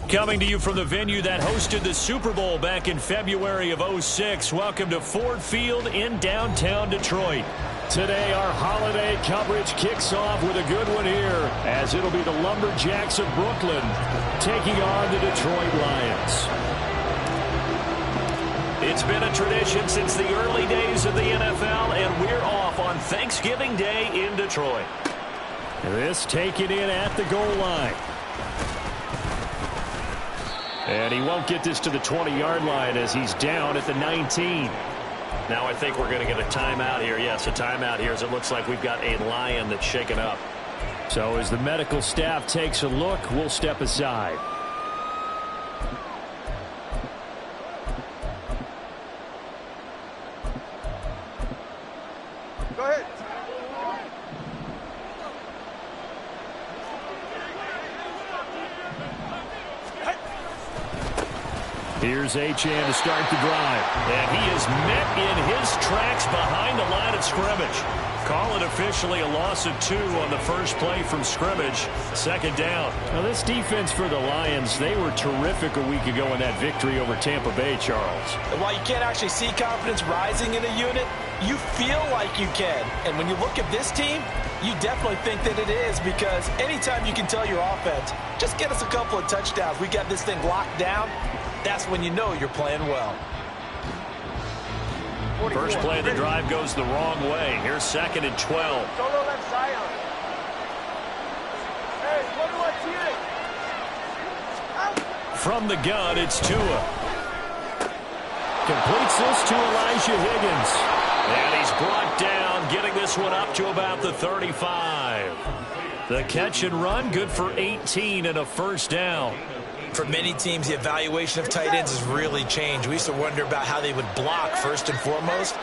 Coming to you from the venue that hosted the Super Bowl back in February of '06. Welcome to Ford Field in downtown Detroit. Today, our holiday coverage kicks off with a good one here, as it'll be the Lumberjacks of Brooklyn taking on the Detroit Lions. It's been a tradition since the early days of the NFL, and we're off on Thanksgiving Day in Detroit. This taken in at the goal line. And he won't get this to the 20-yard line as he's down at the 19. Now I think we're going to get a timeout here. Yes, a timeout here as it looks like we've got a Lion that's shaken up. So as the medical staff takes a look, we'll step aside. Go ahead. Here's Achane to start the drive. And he is met in his tracks behind the line of scrimmage. Call it officially a loss of 2 on the first play from scrimmage. Second down. Now this defense for the Lions, they were terrific a week ago in that victory over Tampa Bay, Charles. And while you can't actually see confidence rising in a unit, you feel like you can. And when you look at this team, you definitely think that it is, because anytime you can tell your offense, just get us a couple of touchdowns, we got this thing locked down, that's when you know you're playing well. First play of the drive goes the wrong way. Here's 2nd and 12. Solo left side. Hey, From the gun, it's Tua. Completes this to Elijah Higgins. And he's brought down, getting this one up to about the 35. The catch and run, good for 18 and a first down. For many teams, the evaluation of tight ends has really changed. We used to wonder about how they would block first and foremost.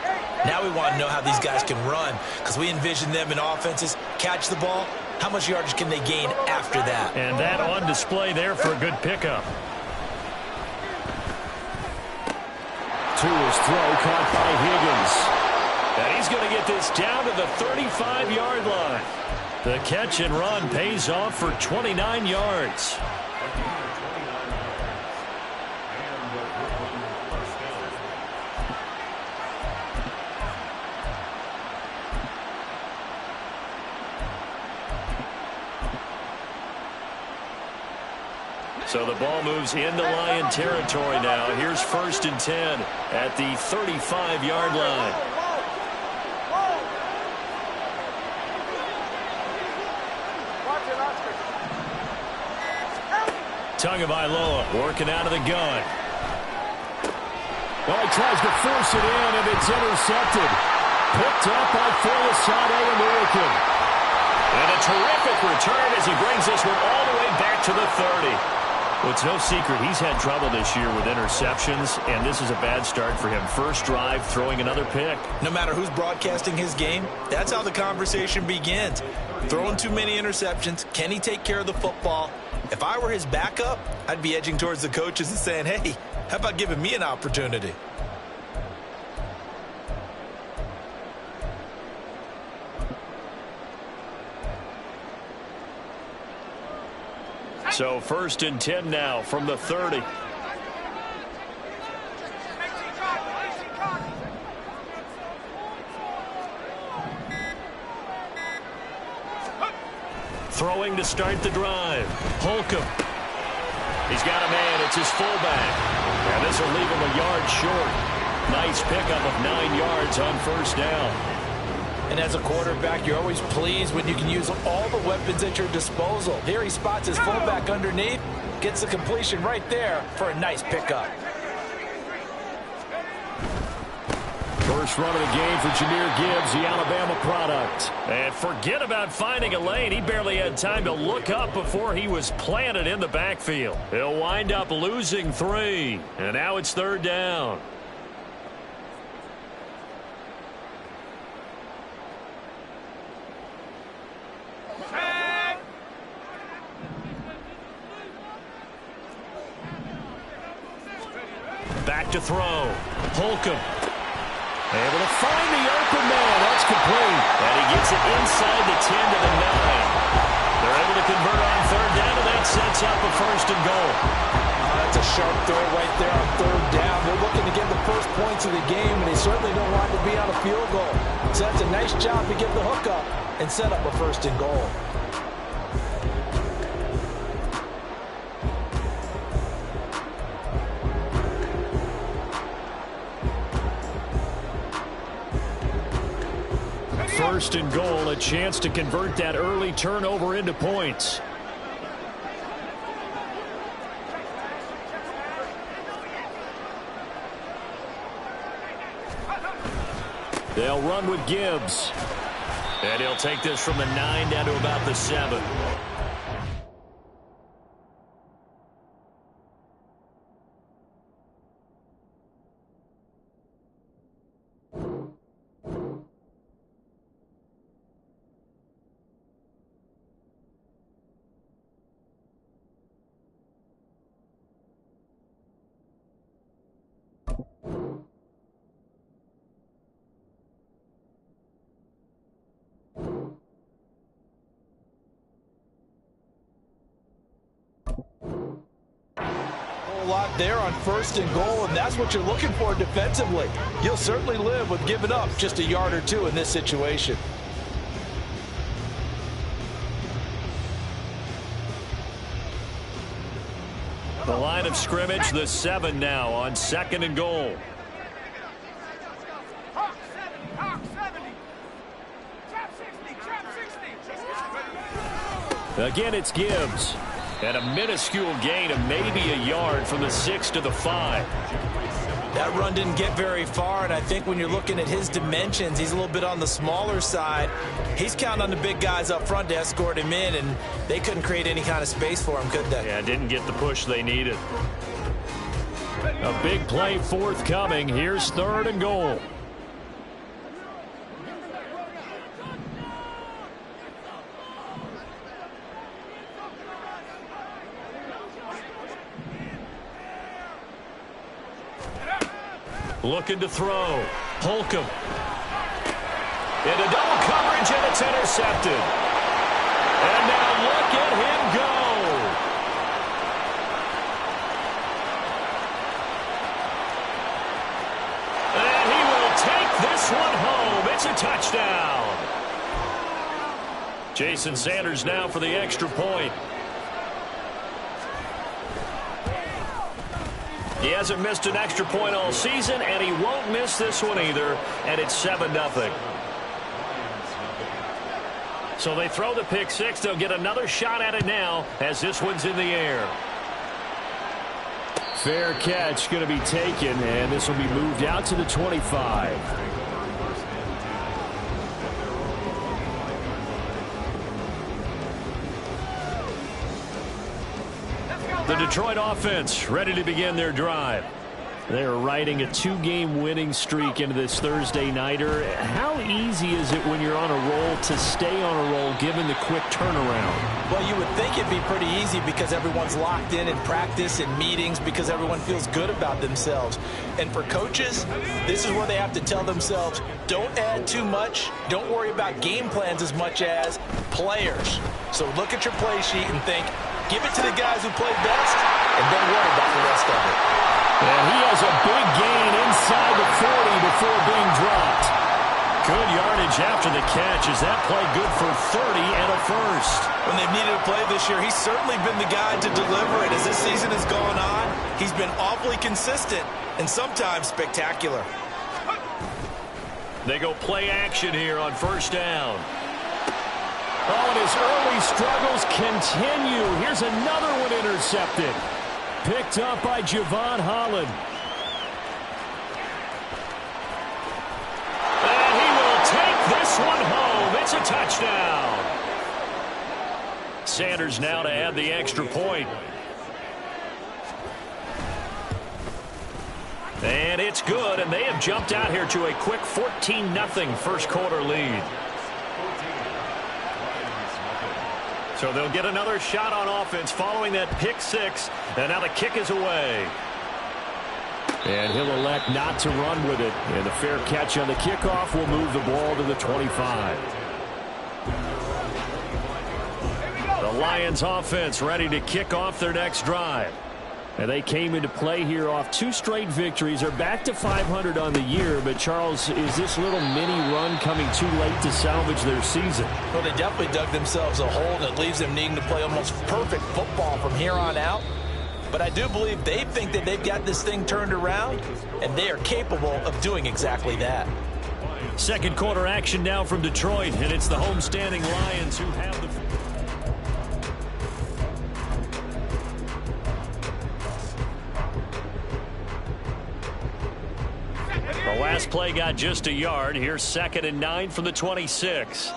Now we want to know how these guys can run, because we envision them in offenses catch the ball. How much yardage can they gain after that? And that on display there for a good pickup. Tua's throw caught by Higgins. And he's going to get this down to the 35-yard line. The catch and run pays off for 29 yards. So the ball moves into Lion territory now. Here's 1st and 10 at the 35-yard line. Tagovailoa working out of the gun. Well, he tries to force it in, and it's intercepted. Picked up by Folasade American. And a terrific return as he brings this one all the way back to the 30. Well, it's no secret he's had trouble this year with interceptions, and this is a bad start for him. First drive, throwing another pick. No matter who's broadcasting his game, that's how the conversation begins. Throwing too many interceptions, can he take care of the football? If I were his backup, I'd be edging towards the coaches and saying, hey, how about giving me an opportunity? So 1st and 10 now from the 30. Throwing to start the drive. Holcomb. He's got a man. It's his fullback. And this will leave him a yard short. Nice pickup of 9 yards on first down. And as a quarterback, you're always pleased when you can use all the weapons at your disposal. Here he spots his fullback underneath, gets the completion right there for a nice pickup. First run of the game for Jahmyr Gibbs, the Alabama product. And forget about finding a lane. He barely had time to look up before he was planted in the backfield. He'll wind up losing 3. And now it's 3rd down. Back to throw. Holcomb. Able to find the open man. That's complete. And he gets it inside the 10 to the 9. They're able to convert on 3rd down, and that sets sets up a 1st and goal. That's a sharp throw right there on 3rd down. They're looking to get the first points of the game, and they certainly don't want to be on a field goal. So that's a nice job to get the hook up and set up a 1st and goal. First and goal, a chance to convert that early turnover into points. They'll run with Gibbs. And he'll take this from the 9 down to about the 7. Lot there on 1st and goal, and that's what you're looking for defensively. You'll certainly live with giving up just a yard or 2 in this situation. The line of scrimmage, the 7 now on 2nd and goal. Again, it's Gibbs. And a minuscule gain of maybe a yard from the 6 to the 5. That run didn't get very far, and I think when you're looking at his dimensions, he's a little bit on the smaller side. He's counting on the big guys up front to escort him in, and they couldn't create any kind of space for him, could they? Yeah, didn't get the push they needed. A big play forthcoming. Here's 3rd and goal. Looking to throw. Holcomb. Into double coverage, and it's intercepted. And now look at him go. And he will take this one home. It's a touchdown. Jason Sanders now for the extra point. He hasn't missed an extra point all season, and he won't miss this one either, and it's 7-0. So they throw the pick 6. They'll get another shot at it now as this one's in the air. Fair catch going to be taken, and this will be moved out to the 25. The Detroit offense ready to begin their drive. They are riding a 2-game winning streak into this Thursday nighter. How easy is it when you're on a roll to stay on a roll given the quick turnaround? Well, you would think it'd be pretty easy because everyone's locked in practice and meetings because everyone feels good about themselves. And for coaches, this is where they have to tell themselves, don't add too much. Don't worry about game plans as much as players. So look at your play sheet and think, give it to the guys who play best, and don't worry about the rest of it. And he has a big gain inside the 40 before being dropped. Good yardage after the catch. Is that play good for 30 and a 1st? When they've needed a play this year, he's certainly been the guy to deliver it. As this season has gone on, he's been awfully consistent and sometimes spectacular. They go play action here on 1st down. Oh, and his early struggles continue. Here's another one intercepted. Picked up by Javon Holland. And he will take this one home. It's a touchdown. Sanders now to add the extra point. And it's good, and they have jumped out here to a quick 14-0 first quarter lead. So they'll get another shot on offense following that pick 6. And now the kick is away. And he'll elect not to run with it. And the fair catch on the kickoff will move the ball to the 25. The Lions offense ready to kick off their next drive. And they came into play here off 2 straight victories. They're back to 500 on the year. But, Charles, is this little mini run coming too late to salvage their season? Well, they definitely dug themselves a hole, and it leaves them needing to play almost perfect football from here on out. But I do believe they think that they've got this thing turned around, and they are capable of doing exactly that. Second quarter action now from Detroit, and it's the homestanding Lions who have the... The last play got just a yard. Here's 2nd and 9 from the 26.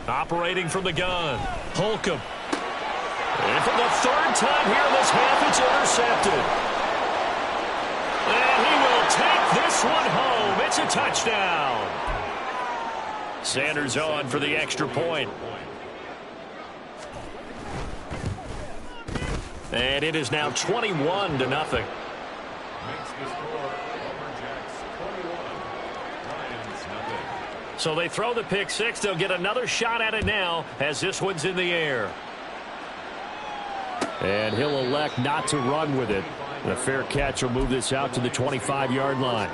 Operating from the gun, Holcomb. And for the 3rd time here in this half, it's intercepted. And he will take this one home. It's a touchdown. Sanders on for the extra point. And it is now 21-0. So they throw the pick 6. They'll get another shot at it now as this one's in the air. And he'll elect not to run with it. And a fair catch will move this out to the 25-yard line.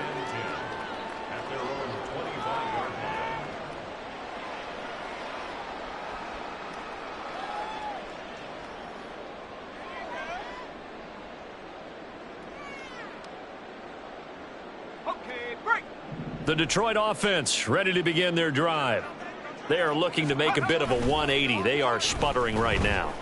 The Detroit offense ready to begin their drive. They are looking to make a bit of a 180. They are sputtering right now.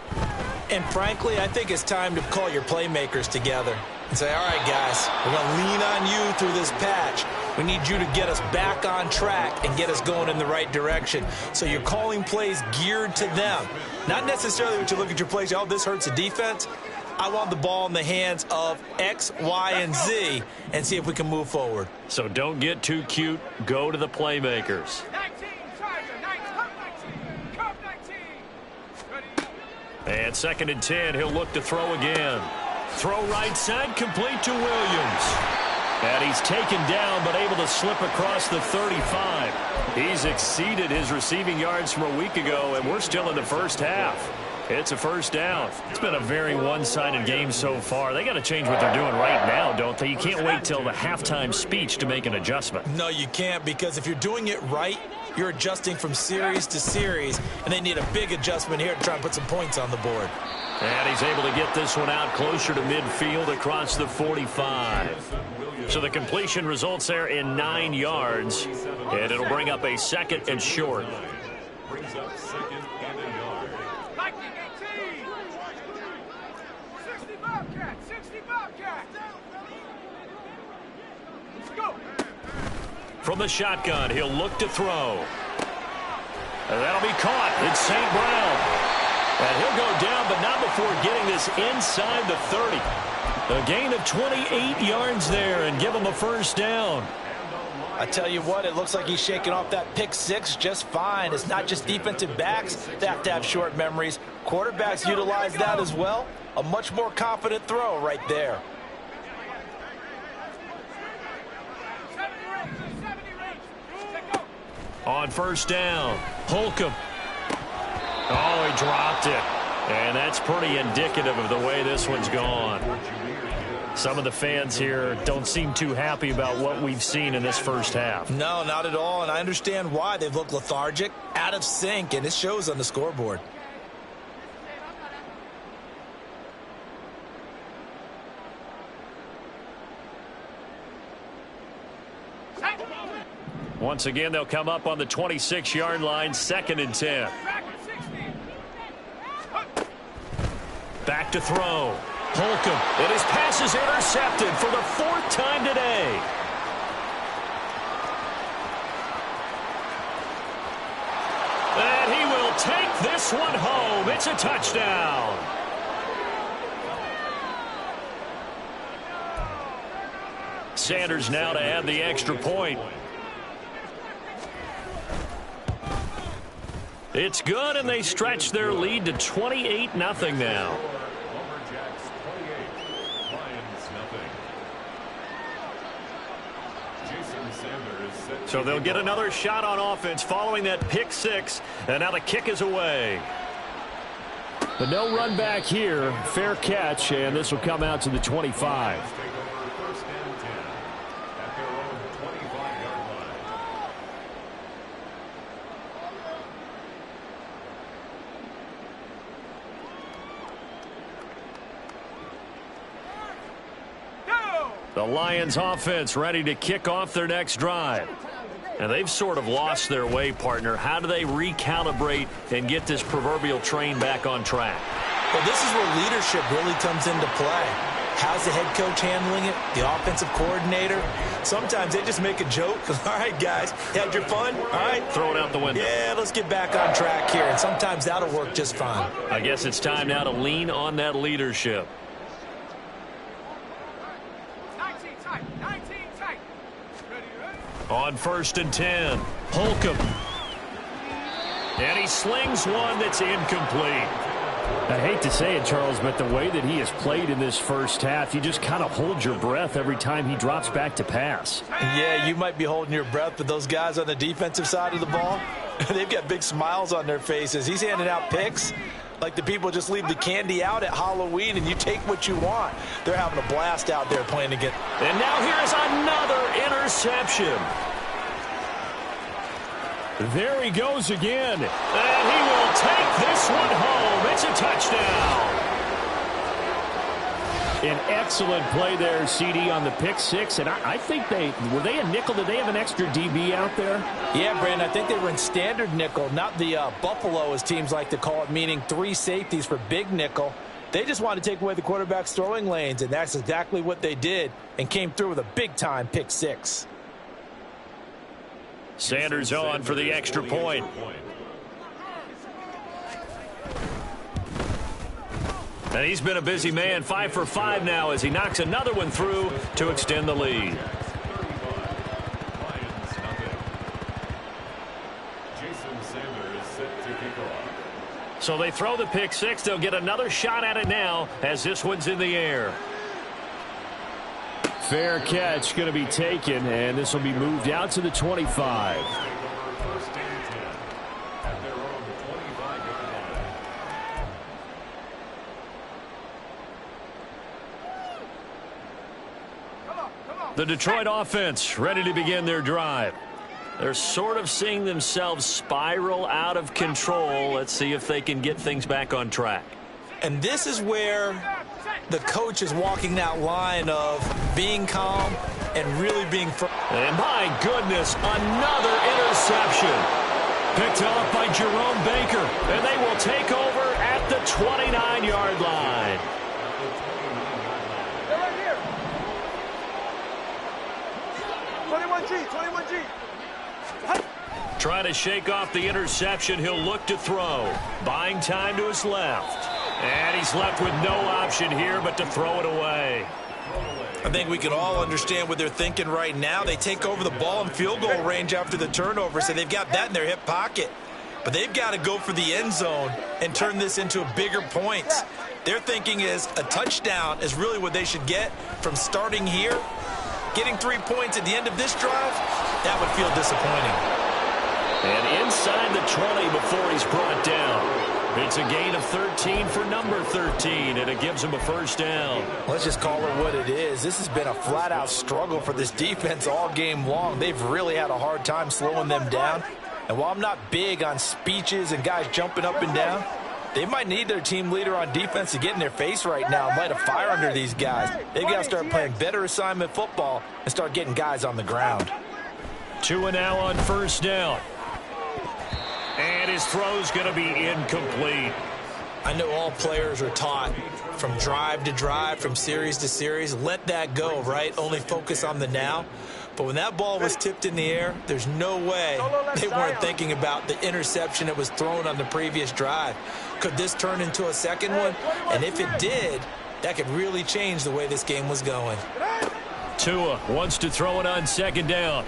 And frankly, I think it's time to call your playmakers together and say, all right, guys, we're going to lean on you through this patch. We need you to get us back on track and get us going in the right direction. So you're calling plays geared to them. Not necessarily when you look at your plays, oh, this hurts the defense. I want the ball in the hands of X, Y, and Z and see if we can move forward. So don't get too cute. Go to the playmakers. And 2nd and 10, he'll look to throw again. Throw right side, complete to Williams. And he's taken down, but able to slip across the 35. He's exceeded his receiving yards from a week ago, and we're still in the first half. It's a first down. It's been a very one-sided game so far. They got to change what they're doing right now, don't they? You can't wait till the halftime speech to make an adjustment. No, you can't, because if you're doing it right, you're adjusting from series to series, and they need a big adjustment here to try and put some points on the board. And he's able to get this one out closer to midfield across the 45. So the completion results there in 9 yards, and it'll bring up a 2nd and short. Brings up 2nd and a yard. 60 Bobcat, 60 Bobcat. Let's go. From the shotgun, he'll look to throw. And that'll be caught. It's St. Brown. And he'll go down, but not before getting this inside the 30. A gain of 28 yards there and give him a first down. I tell you what, it looks like he's shaking off that pick 6 just fine. It's not just defensive backs that have to have short memories. Quarterbacks utilize that as well. A much more confident throw right there. On first down, Holcomb. Oh, he dropped it. And that's pretty indicative of the way this one's gone. Some of the fans here don't seem too happy about what we've seen in this first half. No, not at all, and I understand why. They've looked lethargic, out of sync, and it shows on the scoreboard. Once again, they'll come up on the 26-yard line, 2nd and 10. Back to throw. Holcomb, and his pass is intercepted for the 4th time today. And he will take this one home. It's a touchdown. Sanders now to add the extra point. It's good, and they stretch their lead to 28-0 now. So they'll get another shot on offense following that pick six, and now the kick is away. But no run back here. Fair catch, and this will come out to the 25. The Lions offense ready to kick off their next drive. And they've sort of lost their way, partner. How do they recalibrate and get this proverbial train back on track? Well, this is where leadership really comes into play. How's the head coach handling it? The offensive coordinator? Sometimes they just make a joke. All right, guys, had your fun? All right. Throw it out the window. Yeah, let's get back on track here. And sometimes that'll work just fine. I guess it's time now to lean on that leadership. 19 tight. Ready. On 1st and 10, Holcomb. And he slings one that's incomplete. I hate to say it, Charles, but the way that he has played in this first half, you just kind of hold your breath every time he drops back to pass. Yeah, you might be holding your breath, but those guys on the defensive side of the ball, they've got big smiles on their faces. He's handing out picks like the people just leave the candy out at Halloween and you take what you want. They're having a blast out there playing again. And now here's another interception. There he goes again. And he will take this one home. It's a touchdown. An excellent play there, CD, on the pick six. And I think were they a nickel? Did they have an extra DB out there? Yeah, Brandon, I think they were in standard nickel, not the Buffalo, as teams like to call it, meaning 3 safeties for big nickel. They just wanted to take away the quarterback's throwing lanes, and that's exactly what they did and came through with a big-time pick six. Sanders on for the extra point. And he's been a busy man, 5 for 5 now as he knocks another one through to extend the lead. So they throw the pick six. They'll get another shot at it now as this one's in the air. Fair catch going to be taken, and this will be moved out to the 25. The Detroit offense ready to begin their drive. They're sort of seeing themselves spiral out of control. Let's see if they can get things back on track. And this is where the coach is walking that line of being calm and really being firm. And my goodness, another interception. Picked off by Jerome Baker. And they will take over at the 29-yard line. They're right here. 21G. Trying to shake off the interception. He'll look to throw. Buying time to his left. And he's left with no option here but to throw it away. I think we can all understand what they're thinking right now. They take over the ball in field goal range after the turnover, so they've got that in their hip pocket. But they've got to go for the end zone and turn this into a bigger point. Their thinking is a touchdown is really what they should get from starting here. Getting 3 points at the end of this drive, that would feel disappointing. And inside the 20 before he's brought down. It's a gain of 13 for number 13, and it gives him a first down. Let's just call it what it is. This has been a flat-out struggle for this defense all game long. They've really had a hard time slowing them down. And while I'm not big on speeches and guys jumping up and down, they might need their team leader on defense to get in their face right now and light a fire under these guys. They've got to start playing better assignment football and start getting guys on the ground. 2 and now on first down. And his throw's going to be incomplete. I know all players are taught from drive to drive, from series to series, let that go, right? Only focus on the now. But when that ball was tipped in the air, there's no way they weren't thinking about the interception that was thrown on the previous drive. Could this turn into a second one? And if it did, that could really change the way this game was going. Tua wants to throw it on second down.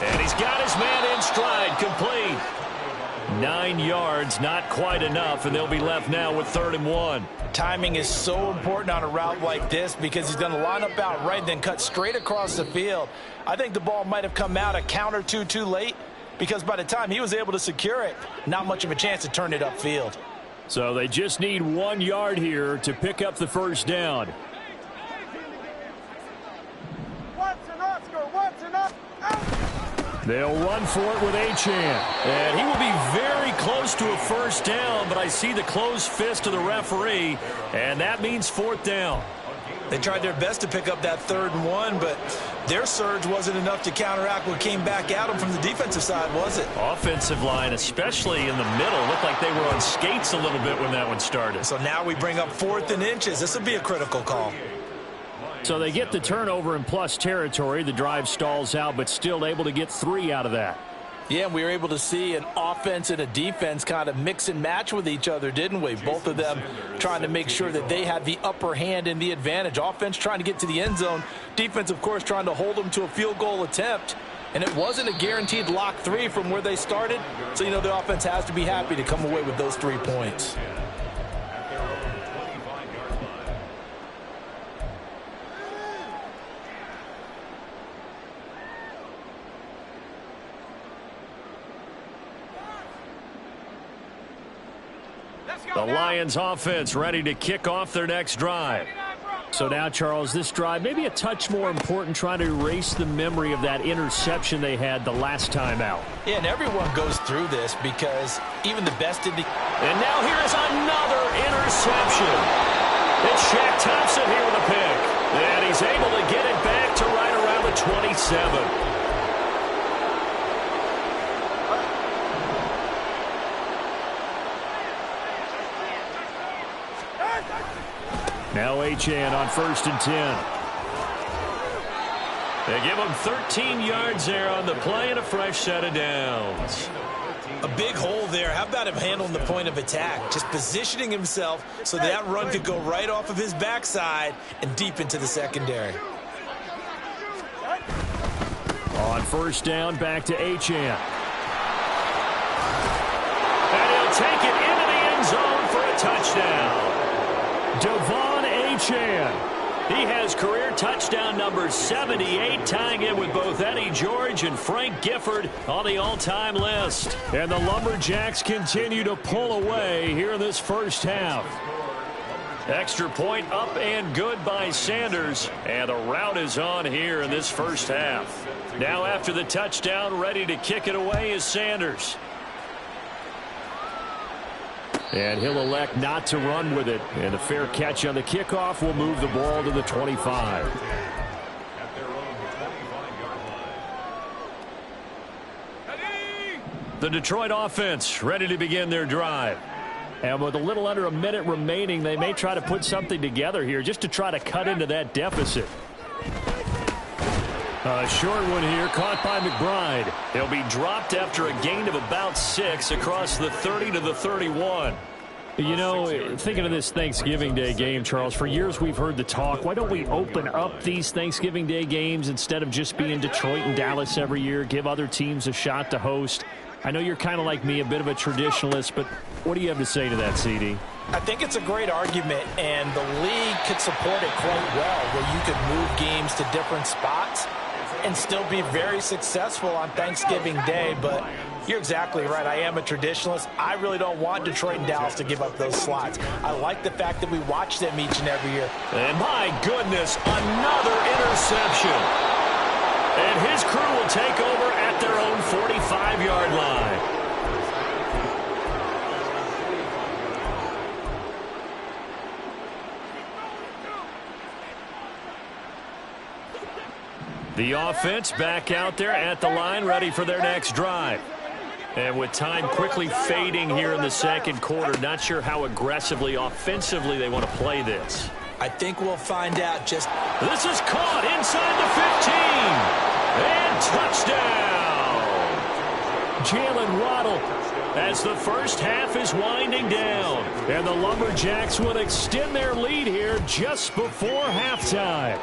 And he's got his man in stride, complete. 9 yards, not quite enough, and they'll be left now with 3rd and 1. Timing is so important on a route like this because he's going to line up out right and then cut straight across the field. I think the ball might have come out a count or two too late because by the time he was able to secure it, not much of a chance to turn it upfield. So they just need 1 yard here to pick up the first down. They'll run for it with Achane. And he will be very close to a first down, but I see the closed fist of the referee, and that means 4th down. They tried their best to pick up that 3rd and 1, but their surge wasn't enough to counteract what came back at them from the defensive side, was it? Offensive line, especially in the middle, looked like they were on skates a little bit when that one started. So now we bring up 4th and inches. This will be a critical call. So they get the turnover in plus territory. The drive stalls out, but still able to get 3 out of that. Yeah, we were able to see an offense and a defense kind of mix and match with each other, didn't we? Both of them trying to make sure that they had the upper hand and the advantage. Offense trying to get to the end zone. Defense, of course, trying to hold them to a field goal attempt. And it wasn't a guaranteed lock 3 from where they started. So, the offense has to be happy to come away with those 3 points. The Lions offense ready to kick off their next drive. So now, Charles, this drive maybe a touch more important, trying to erase the memory of that interception they had the last time out. Yeah, and everyone goes through this because even the best in the... And now here is another interception. It's Shaq Thompson here with a pick. And he's able to get it back to right around the 27. Now Achane on 1st and 10. They give him 13 yards there on the play and a fresh set of downs. A big hole there. How about him handling the point of attack? Just positioning himself so that run could go right off of his backside and deep into the secondary. On 1st down, back to Achane. And he'll take it into the end zone for a touchdown. Devon Achane. He has career touchdown number 78, tying in with both Eddie George and Frank Gifford on the all-time list. And the Lumberjacks continue to pull away here in this first half. Extra point up and good by Sanders. And the route is on here in this first half. Now after the touchdown, ready to kick it away is Sanders. And he'll elect not to run with it. And a fair catch on the kickoff will move the ball to the 25. The Detroit offense ready to begin their drive. And with a little under a minute remaining, they may try to put something together here just to try to cut into that deficit. A short one here, caught by McBride. He'll be dropped after a gain of about 6 across the 30 to the 31. You know, thinking of this Thanksgiving Day game, Charles, for years we've heard the talk, why don't we open up these Thanksgiving Day games instead of just being Detroit and Dallas every year, give other teams a shot to host? I know you're kind of like me, a bit of a traditionalist, but what do you have to say to that, CD? I think it's a great argument, and the league could support it quite well, where you could move games to different spots and still be very successful on Thanksgiving Day. But you're exactly right. I am a traditionalist. I really don't want Detroit and Dallas to give up those slots. I like the fact that we watch them each and every year. And my goodness, another interception. And his crew will take over at their own 45-yard line. The offense back out there at the line, ready for their next drive. And with time quickly fading here in the second quarter, not sure how aggressively, offensively they want to play this. I think we'll find out just... This is caught inside the 15. And touchdown! Jalen Waddle, as the first half is winding down. And the Lumberjacks will extend their lead here just before halftime.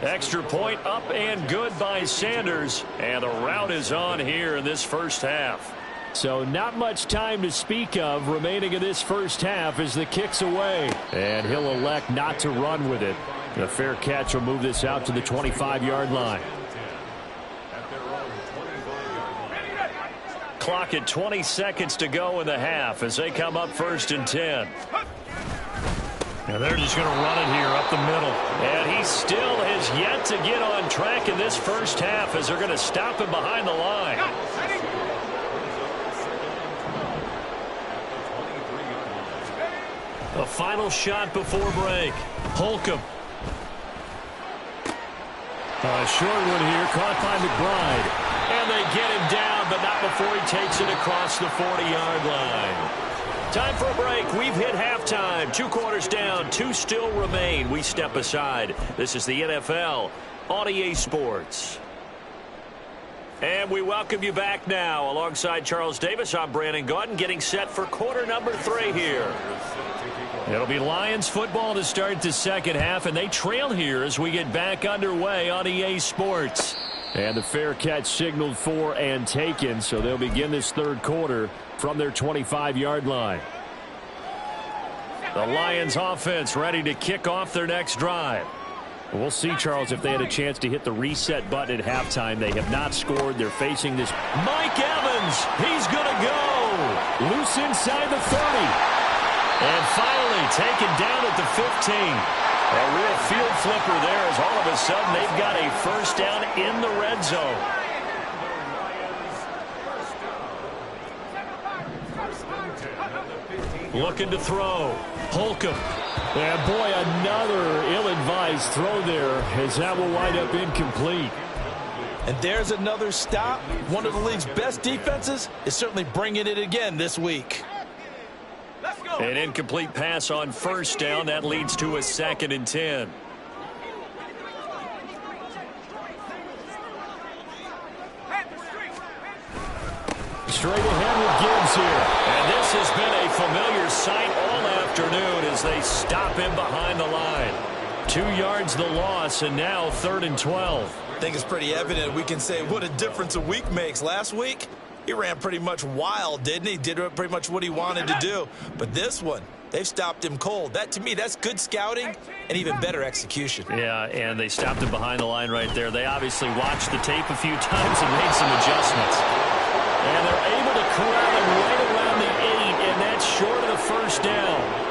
Extra point up and good by Sanders. And the route is on here in this first half. So not much time to speak of remaining in this first half as the kick's away. And he'll elect not to run with it. The fair catch will move this out to the 25-yard line. Clock at 20 seconds to go in the half as they come up 1st and 10. And they're just going to run it here up the middle. And he still has yet to get on track in this first half as they're going to stop him behind the line. A final shot before break. Holcomb. A short one here, caught by McBride. And they get him down, but not before he takes it across the 40-yard line. Time for a break. We've hit halftime. 2 quarters down, 2 still remain. We step aside. This is the NFL on EA Sports. And we welcome you back now. Alongside Charles Davis, I'm Brandon Gaudin, getting set for quarter number 3 here. It'll be Lions football to start the second half, and they trail here as we get back underway on EA Sports. And the fair catch signaled for and taken, so they'll begin this third quarter from their 25-yard line. The Lions offense ready to kick off their next drive. We'll see, Charles, if they had a chance to hit the reset button at halftime. They have not scored. They're facing this. Mike Evans, he's going to go. Loose inside the 30. And finally taken down at the 15. A real field flipper there as all of a sudden they've got a first down in the red zone. Looking to throw. Holcomb. And boy, another ill-advised throw there as that will wind up incomplete. And there's another stop. One of the league's best defenses is certainly bringing it again this week. An incomplete pass on first down. That leads to a 2nd and 10. Straight ahead with Gibbs here. And this has been a familiar sight all afternoon as they stop him behind the line. 2 yards the loss, and now 3rd and 12. I think it's pretty evident we can say what a difference a week makes. Last week, he ran pretty much wild, didn't he? Did pretty much what he wanted to do. But this one, they've stopped him cold. That, to me, that's good scouting and even better execution. Yeah, and they stopped him behind the line right there. They obviously watched the tape a few times and made some adjustments. And they're able to corral him right around the 8, and that's short of the first down.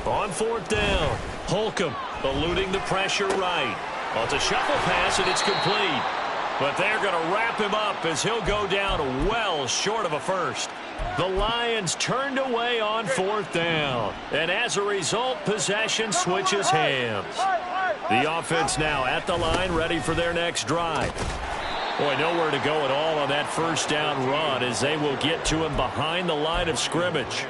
On 4th down, Holcomb eluding the pressure right. Well, it's a shuffle pass, and it's complete. But they're going to wrap him up as he'll go down well short of a first. The Lions turned away on 4th down. And as a result, possession switches hands. The offense now at the line, ready for their next drive. Boy, nowhere to go at all on that first down run as they will get to him behind the line of scrimmage.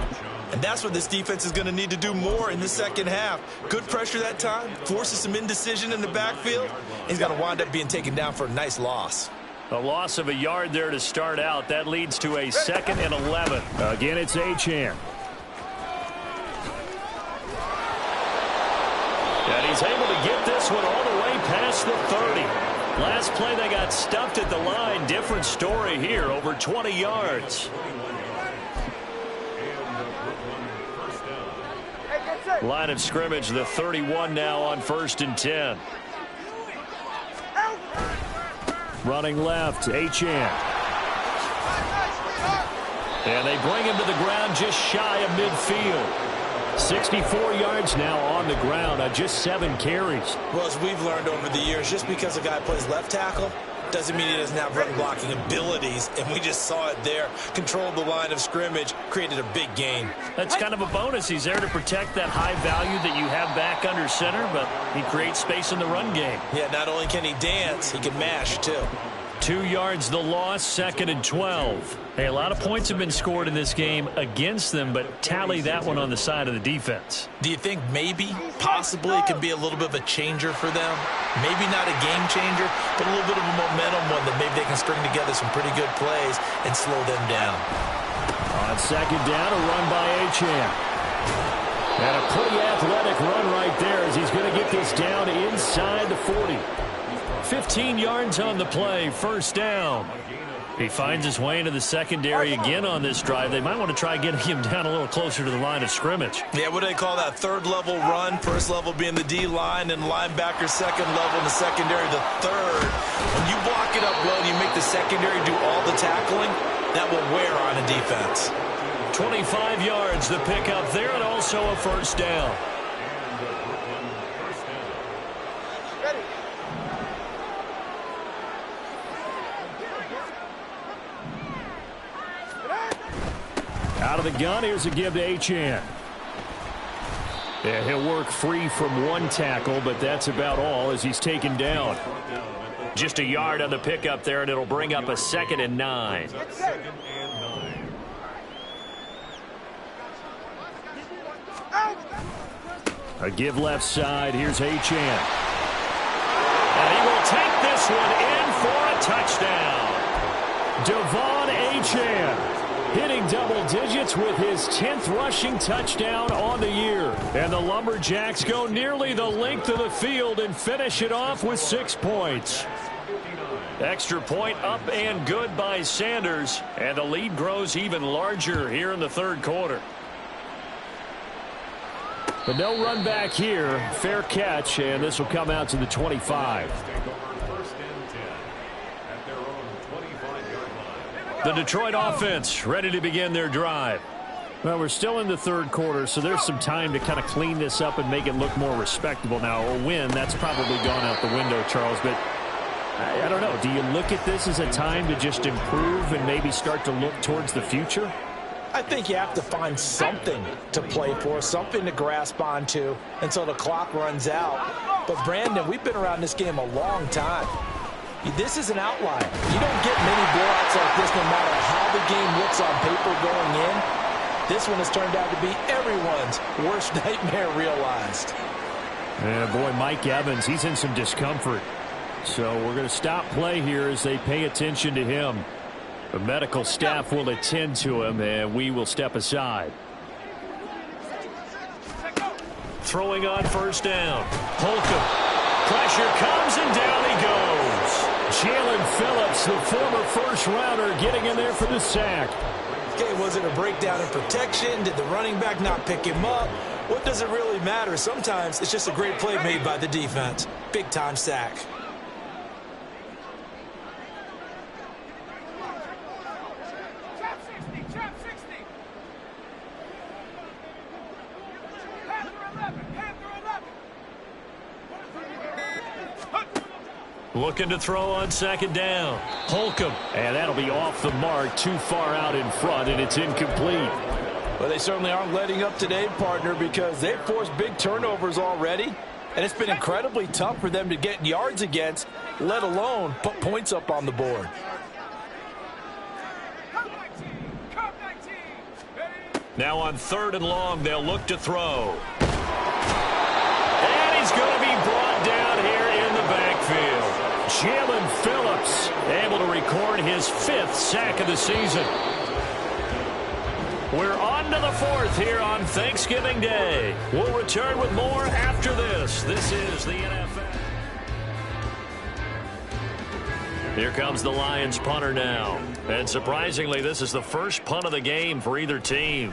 And that's what this defense is going to need to do more in the second half. Good pressure that time, forces some indecision in the backfield. He's going to wind up being taken down for a nice loss. A loss of a yard there to start out. That leads to a 2nd and 11. Again, it's Achane. And he's able to get this one all the way past the 30. Last play, they got stuffed at the line. Different story here, over 20 yards. Line of scrimmage, the 31 now on 1st and 10. Running left, Achane. And they bring him to the ground just shy of midfield. 64 yards now on the ground on just 7 carries. Well, as we've learned over the years, just because a guy plays left tackle doesn't mean he doesn't have run blocking abilities, and we just saw it there. Controlled the line of scrimmage, created a big gain. That's kind of a bonus. He's there to protect that high value that you have back under center, but he creates space in the run game. Yeah, not only can he dance, he can mash, too. 2 yards the loss, 2nd and 12. Hey, a lot of points have been scored in this game against them, but tally that one on the side of the defense. Do you think maybe, possibly, it could be a little bit of a changer for them? Maybe not a game changer, but a little bit of a momentum one that maybe they can string together some pretty good plays and slow them down. On 2nd down, a run by Achane. And a pretty athletic run right there as he's going to get this down inside the 40. 15 yards on the play, first down. He finds his way into the secondary again on this drive. They might want to try getting him down a little closer to the line of scrimmage. Yeah, what do they call that? Third level run, first level being the D-line, and linebacker second level in the secondary, the third. When you block it up well and you make the secondary do all the tackling, that will wear on a defense. 25 yards the pickup there, and also a first down. Out of the gun, here's a give to Achane. Yeah, he'll work free from one tackle, but that's about all as he's taken down. Just a yard on the pickup there, and it'll bring up a 2nd and 9. A give left side. Here's Achane. And he will take this one in for a touchdown. De'Von Achane hitting double digits with his 10th rushing touchdown on the year. And the Lumberjacks go nearly the length of the field and finish it off with 6 points. Extra point up and good by Sanders. And the lead grows even larger here in the third quarter. But no run back here. Fair catch, and this will come out to the 25. The Detroit offense ready to begin their drive. Well, we're still in the third quarter, so there's some time to kind of clean this up and make it look more respectable. Now, a win, that's probably gone out the window, Charles, but I don't know. Do you look at this as a time to just improve and maybe start to look towards the future? I think you have to find something to play for, something to grasp onto until the clock runs out. But, Brandon, we've been around this game a long time. This is an outlier. You don't get many blowouts like this no matter how the game looks on paper going in. This one has turned out to be everyone's worst nightmare realized. And, boy, Mike Evans, he's in some discomfort. So we're going to stop play here as they pay attention to him. The medical staff will attend to him, and we will step aside. Throwing on first down. Holcomb. Pressure comes, and down he goes. Jalen Phillips, the former first-rounder, getting in there for the sack. Okay, was it a breakdown in protection? Did the running back not pick him up? What does it really matter? Sometimes it's just a great play made by the defense. Big-time sack. Looking to throw on second down. Holcomb. And that'll be off the mark, too far out in front, and it's incomplete. Well, they certainly aren't letting up today, partner, because they've forced big turnovers already. And it's been incredibly tough for them to get yards against, let alone put points up on the board. Now on 3rd and long, they'll look to throw. And he's going to be brought down here in the backfield. Jalen Phillips able to record his 5th sack of the season. We're on to the 4th here on Thanksgiving Day. We'll return with more after this. This is the NFL. Here comes the Lions punter now. And surprisingly, this is the first punt of the game for either team.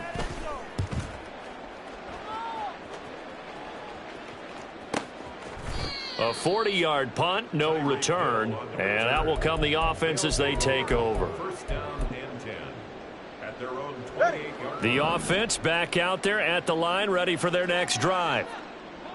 A 40-yard punt, no return, and out will come the offense as they take over. The offense back out there at the line, ready for their next drive.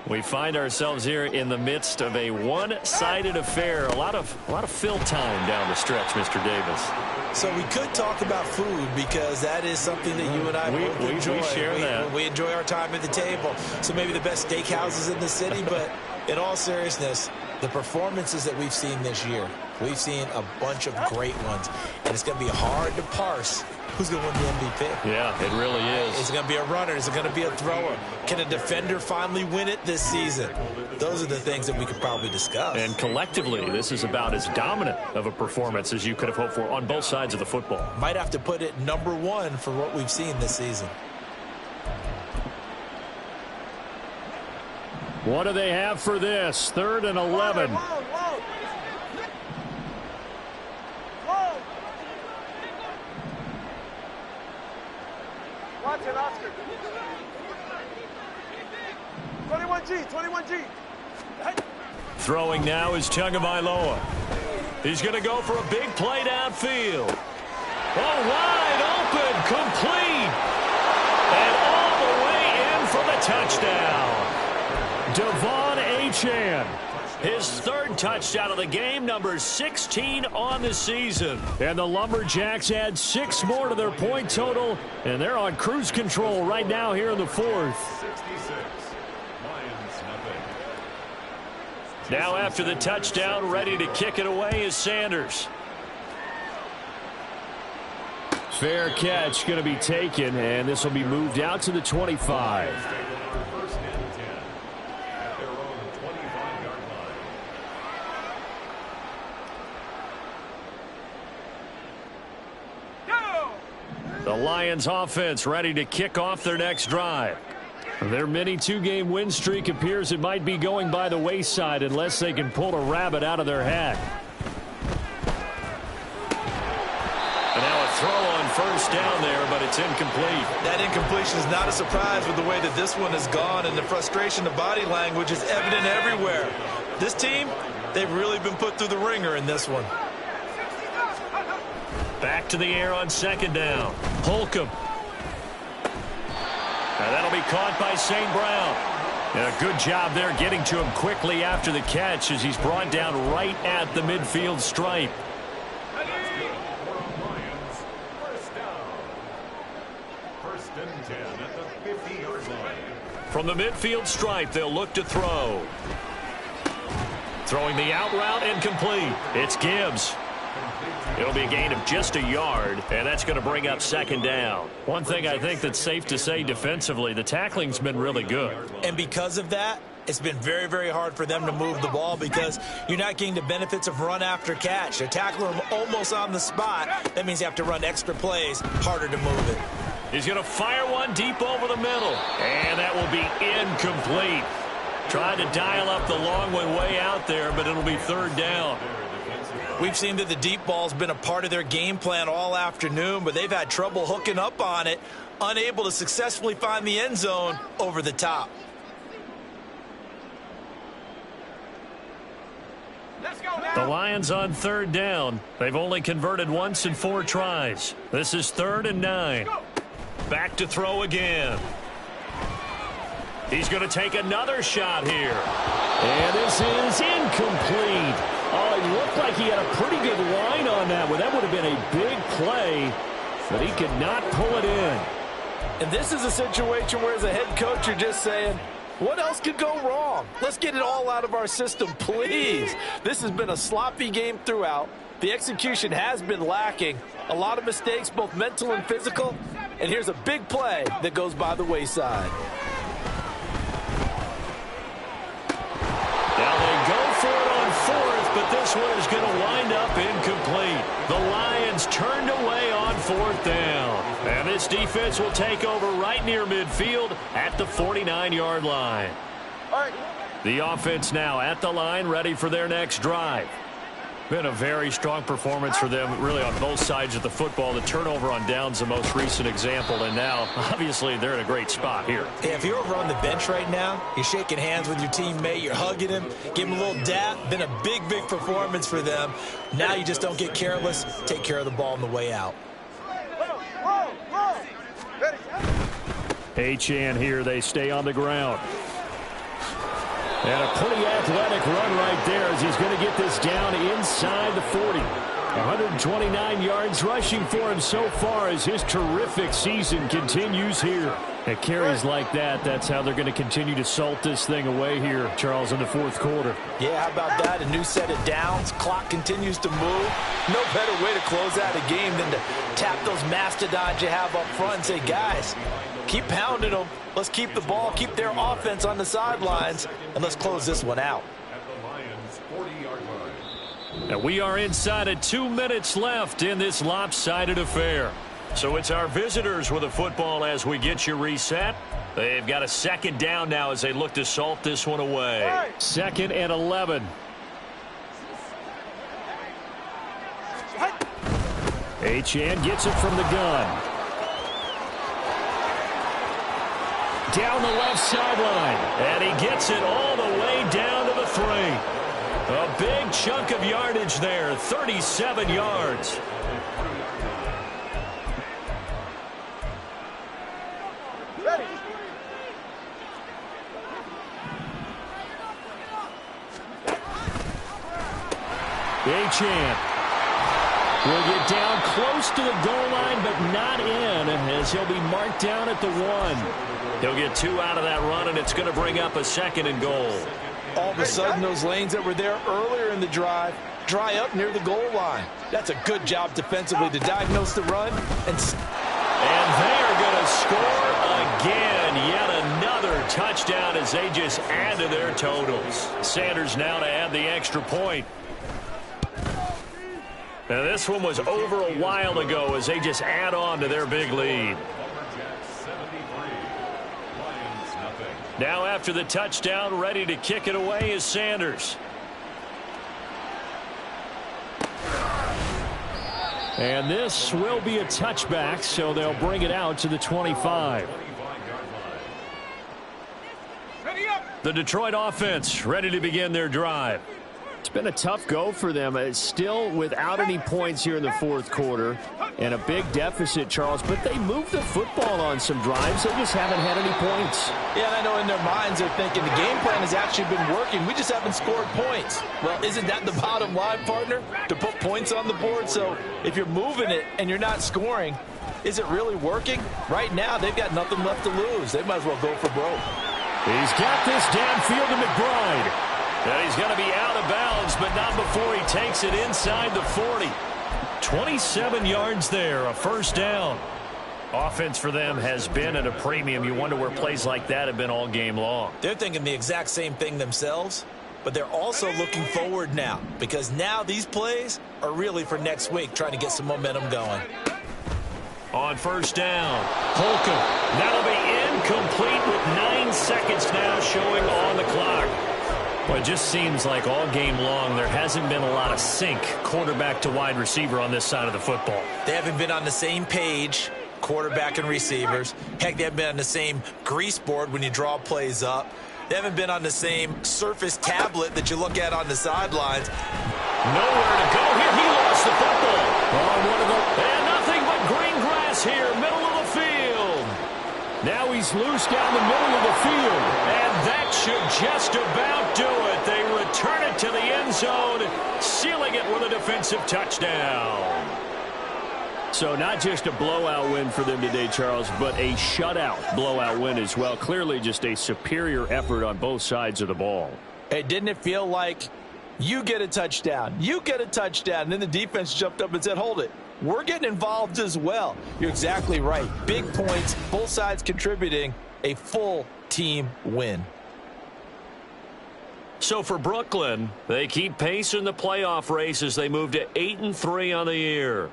We find ourselves here in the midst of a one-sided affair. A lot of fill time down the stretch, Mr. Davis. So we could talk about food because that is something that you and I both enjoy. We share that. We enjoy our time at the table. So maybe the best steakhouses in the city, but in all seriousness, the performances that we've seen this year, we've seen a bunch of great ones. And it's going to be hard to parse who's going to win the MVP. Yeah, it really is. Is it going to be a runner? Is it going to be a thrower? Can a defender finally win it this season? Those are the things that we could probably discuss. And collectively, this is about as dominant of a performance as you could have hoped for on both sides of the football. Might have to put it #1 for what we've seen this season. What do they have for this? 3rd and 11. Watch it, Oscar. 21G. Throwing now is Tagovailoa. He's going to go for a big play downfield. Oh, wide open, complete. And all the way in for the touchdown. De'Von Achane. His 3rd touchdown of the game, number 16 on the season. And the Lumberjacks add 6 more to their point total, and they're on cruise control right now here in the 4th. Now after the touchdown, ready to kick it away is Sanders. Fair catch going to be taken, and this will be moved out to the 25. The Lions offense ready to kick off their next drive. Their mini 2-game win streak appears it might be going by the wayside unless they can pull a rabbit out of their hat. And now a throw on 1st down there, but it's incomplete. That incompletion is not a surprise with the way that this one has gone, and the frustration, the body language is evident everywhere. This team, they've really been put through the ringer in this one. Back to the air on 2nd down. Holcomb. And that'll be caught by St. Brown. And a good job there getting to him quickly after the catch as he's brought down right at the midfield stripe. From the midfield stripe, they'll look to throw. Throwing the out route incomplete. It's Gibbs. It'll be a gain of just a yard, and that's going to bring up 2nd down. One thing I think that's safe to say defensively, the tackling's been really good. And because of that, it's been very, very hard for them to move the ball because you're not getting the benefits of run after catch. They're tackling them almost on the spot. That means you have to run extra plays, harder to move it. He's going to fire one deep over the middle, and that will be incomplete. Tried to dial up the long one way out there, but it'll be 3rd down. We've seen that the deep ball's been a part of their game plan all afternoon, but they've had trouble hooking up on it, unable to successfully find the end zone over the top. The Lions on 3rd down. They've only converted once in 4 tries. This is 3rd and 9. Back to throw again. He's going to take another shot here. And this is incomplete. Oh, it looked like he had a pretty good line on that one. That would have been a big play, but he could not pull it in. And this is a situation where as a head coach you're just saying, what else could go wrong? Let's get it all out of our system, please. This has been a sloppy game throughout. The execution has been lacking. A lot of mistakes, both mental and physical. And here's a big play that goes by the wayside. Now they go for it on 4th, but this one is going to wind up incomplete. The Lions turned away on 4th down. And this defense will take over right near midfield at the 49-yard line. The offense now at the line, ready for their next drive. Been a very strong performance for them, really, on both sides of the football. The turnover on downs the most recent example, and now, obviously, they're in a great spot here. Yeah, if you're over on the bench right now, you're shaking hands with your teammate, you're hugging him, give him a little dap. Been a big, big performance for them. Now you just don't get careless. Take care of the ball on the way out. Achane here, they stay on the ground. And a pretty athletic run right there as he's going to get this down inside the 40. 129 yards rushing for him so far as his terrific season continues here. At carries like that, that's how they're going to continue to salt this thing away here, Charles, in the 4th quarter. Yeah, how about that? A new set of downs. Clock continues to move. No better way to close out a game than to tap those mastodons you have up front and say, guys, keep pounding them. Let's keep the ball, keep their offense on the sidelines, and let's close this one out. And we are inside of 2 minutes left in this lopsided affair. So it's our visitors with a football as we get you reset. They've got a second down now as they look to salt this one away. 2nd and 11. Achane gets it from the gun. Down the left sideline. And he gets it all the way down to the 3. A big chunk of yardage there, 37 yards. Achane will get down close to the goal line, but not in, as he'll be marked down at the 1. He'll get 2 out of that run, and it's going to bring up a 2nd and goal. All of a sudden, those lanes that were there earlier in the drive dry up near the goal line. That's a good job defensively to diagnose the run. And they're going to score again. Yet another touchdown as they just add to their totals. Sanders now to add the extra point. Now this one was over a while ago as they just add on to their big lead. Now after the touchdown, ready to kick it away is Sanders. And this will be a touchback, so they'll bring it out to the 25. Ready up. The Detroit offense ready to begin their drive. It's been a tough go for them. It's still without any points here in the 4th quarter and a big deficit, Charles, but they moved the football on some drives. They just haven't had any points. Yeah, and I know in their minds they're thinking the game plan has actually been working. We just haven't scored points. Well, isn't that the bottom line, partner? To put points on the board? So if you're moving it and you're not scoring, is it really working? Right now, they've got nothing left to lose. They might as well go for broke. He's got this downfield to McBride. And he's going to be out of bounds, but not before he takes it inside the 40. 27 yards there, a first down. Offense for them has been at a premium. You wonder where plays like that have been all game long. They're thinking the exact same thing themselves, but they're also looking forward now because now these plays are really for next week, trying to get some momentum going. On first down, Holcomb. That'll be incomplete with 9 seconds now showing on the clock. Well, it just seems like all game long there hasn't been a lot of sync quarterback to wide receiver on this side of the football. They haven't been on the same page, quarterback and receivers. Heck, they haven't been on the same grease board when you draw plays up. They haven't been on the same Surface tablet that you look at on the sidelines. Nowhere to go here. He lost the football. And nothing but green grass here, middle of the field. Now he's loose down the middle of the field. And that should just about do it. They return it to the end zone, sealing it with a defensive touchdown. So not just a blowout win for them today, Charles, but a shutout blowout win as well. Clearly just a superior effort on both sides of the ball. Hey, didn't it feel like you get a touchdown, you get a touchdown, and then the defense jumped up and said, hold it. We're getting involved as well. You're exactly right. Big points, both sides contributing, a full team win. So for Brooklyn, they keep pace in the playoff race as they move to 8-3 on the year.